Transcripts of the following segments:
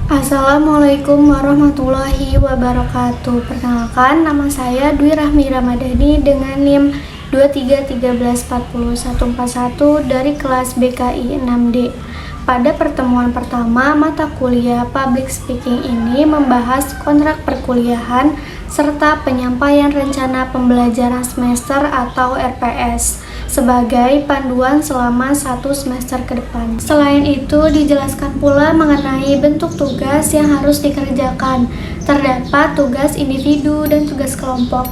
Assalamualaikum warahmatullahi wabarakatuh. Perkenalkan, nama saya Dwi Rahmi Ramadhani dengan NIM 2313404141 dari kelas BKI 6D. Pada pertemuan pertama, mata kuliah Public Speaking ini membahas kontrak perkuliahan serta penyampaian rencana pembelajaran semester atau RPS sebagai panduan selama satu semester ke depan. Selain itu, dijelaskan pula mengenai bentuk tugas yang harus dikerjakan. Terdapat tugas individu dan tugas kelompok.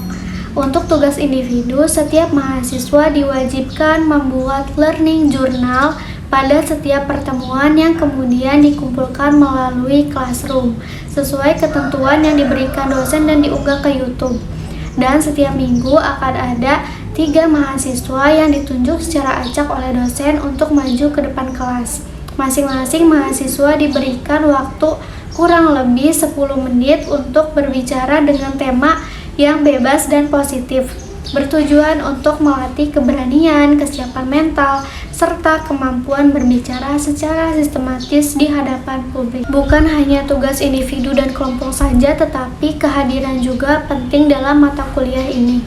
Untuk tugas individu, setiap mahasiswa diwajibkan membuat learning journal pada setiap pertemuan yang kemudian dikumpulkan melalui classroom sesuai ketentuan yang diberikan dosen dan diunggah ke YouTube. Dan setiap minggu akan ada 3 mahasiswa yang ditunjuk secara acak oleh dosen untuk maju ke depan kelas. Masing-masing mahasiswa diberikan waktu kurang lebih 10 menit untuk berbicara dengan tema yang bebas dan positif, bertujuan untuk melatih keberanian, kesiapan mental, serta kemampuan berbicara secara sistematis di hadapan publik. Bukan hanya tugas individu dan kelompok saja, tetapi kehadiran juga penting dalam mata kuliah ini.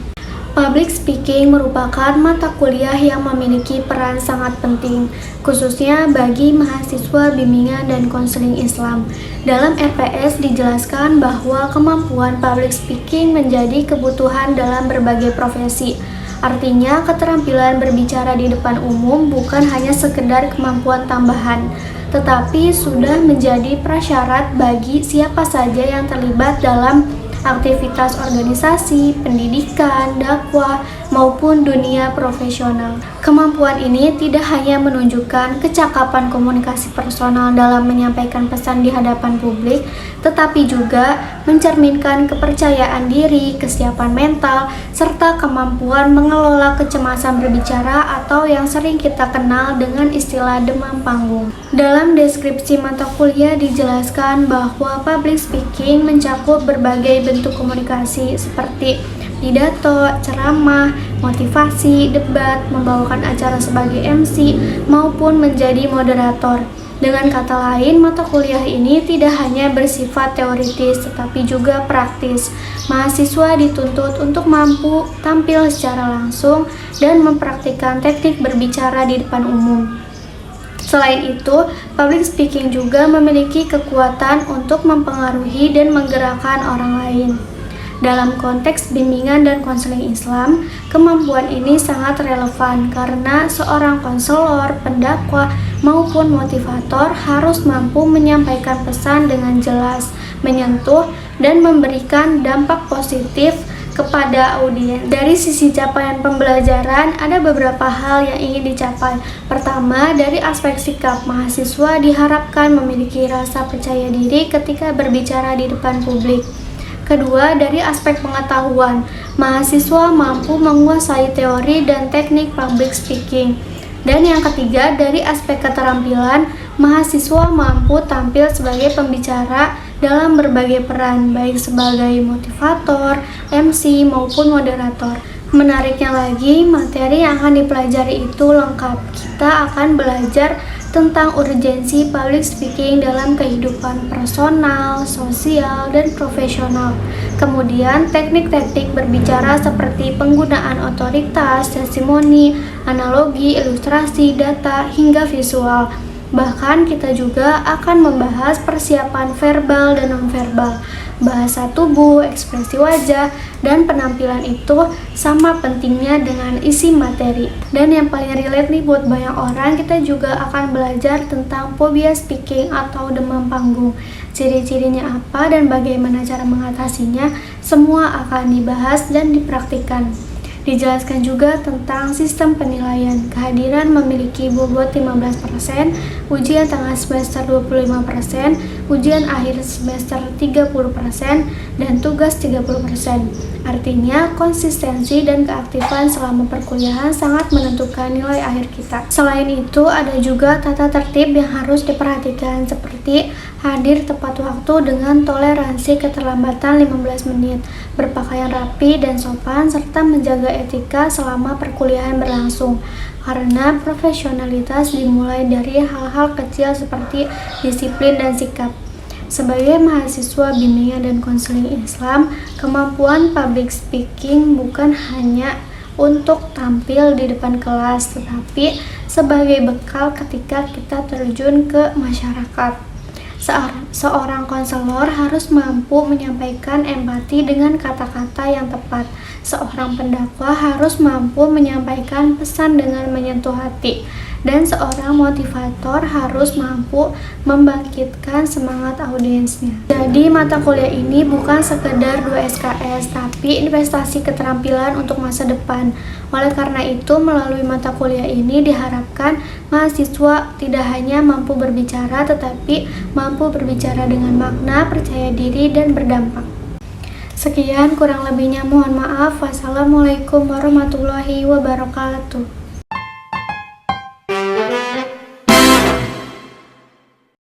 Public speaking merupakan mata kuliah yang memiliki peran sangat penting, khususnya bagi mahasiswa bimbingan dan konseling Islam. Dalam RPS dijelaskan bahwa kemampuan public speaking menjadi kebutuhan dalam berbagai profesi. Artinya, keterampilan berbicara di depan umum bukan hanya sekedar kemampuan tambahan, tetapi sudah menjadi prasyarat bagi siapa saja yang terlibat dalam aktivitas organisasi, pendidikan, dakwah, maupun dunia profesional. Kemampuan ini tidak hanya menunjukkan kecakapan komunikasi personal dalam menyampaikan pesan di hadapan publik, tetapi juga mencerminkan kepercayaan diri, kesiapan mental, serta kemampuan mengelola kecemasan berbicara atau yang sering kita kenal dengan istilah demam panggung. Dalam deskripsi mata kuliah dijelaskan bahwa public speaking mencakup berbagai bentuk komunikasi seperti pidato, ceramah, motivasi, debat, membawakan acara sebagai MC, maupun menjadi moderator. Dengan kata lain, mata kuliah ini tidak hanya bersifat teoritis, tetapi juga praktis. Mahasiswa dituntut untuk mampu tampil secara langsung dan mempraktikkan teknik berbicara di depan umum. Selain itu, public speaking juga memiliki kekuatan untuk mempengaruhi dan menggerakkan orang lain. Dalam konteks bimbingan dan konseling Islam, kemampuan ini sangat relevan karena seorang konselor, pendakwah, maupun motivator harus mampu menyampaikan pesan dengan jelas, menyentuh, dan memberikan dampak positif kepada audiens. Dari sisi capaian pembelajaran, ada beberapa hal yang ingin dicapai. Pertama, dari aspek sikap, mahasiswa diharapkan memiliki rasa percaya diri ketika berbicara di depan publik. Kedua, dari aspek pengetahuan, mahasiswa mampu menguasai teori dan teknik public speaking. Dan yang ketiga, dari aspek keterampilan, mahasiswa mampu tampil sebagai pembicara dalam berbagai peran, baik sebagai motivator, MC, maupun moderator. Menariknya lagi, materi yang akan dipelajari itu lengkap. Kita akan belajar tentang urgensi public speaking dalam kehidupan personal, sosial, dan profesional. Kemudian, teknik-teknik berbicara seperti penggunaan otoritas, testimoni, analogi, ilustrasi, data, hingga visual. Bahkan kita juga akan membahas persiapan verbal dan nonverbal, bahasa tubuh, ekspresi wajah, dan penampilan itu sama pentingnya dengan isi materi. Dan yang paling relate nih buat banyak orang, kita juga akan belajar tentang phobia speaking atau demam panggung. Ciri-cirinya apa dan bagaimana cara mengatasinya, semua akan dibahas dan dipraktikkan. Dijelaskan juga tentang sistem penilaian, kehadiran memiliki bobot 15%, ujian tengah semester 25%, ujian akhir semester 30%, dan tugas 30%. Artinya, konsistensi dan keaktifan selama perkuliahan sangat menentukan nilai akhir kita. Selain itu, ada juga tata tertib yang harus diperhatikan seperti hadir tepat waktu dengan toleransi keterlambatan 15 menit, berpakaian rapi dan sopan, serta menjaga etika selama perkuliahan berlangsung. Karena profesionalitas dimulai dari hal-hal kecil seperti disiplin dan sikap. Sebagai mahasiswa bimbingan dan konseling Islam, kemampuan public speaking bukan hanya untuk tampil di depan kelas, tetapi sebagai bekal ketika kita terjun ke masyarakat. Seorang konselor harus mampu menyampaikan empati dengan kata-kata yang tepat. Seorang pendakwah harus mampu menyampaikan pesan dengan menyentuh hati. Dan seorang motivator harus mampu membangkitkan semangat audiensnya. Jadi mata kuliah ini bukan sekedar 2 SKS, tapi investasi keterampilan untuk masa depan. Oleh karena itu, melalui mata kuliah ini diharapkan mahasiswa tidak hanya mampu berbicara, tetapi mampu berbicara dengan makna, percaya diri, dan berdampak. Sekian, kurang lebihnya mohon maaf. Wassalamualaikum warahmatullahi wabarakatuh.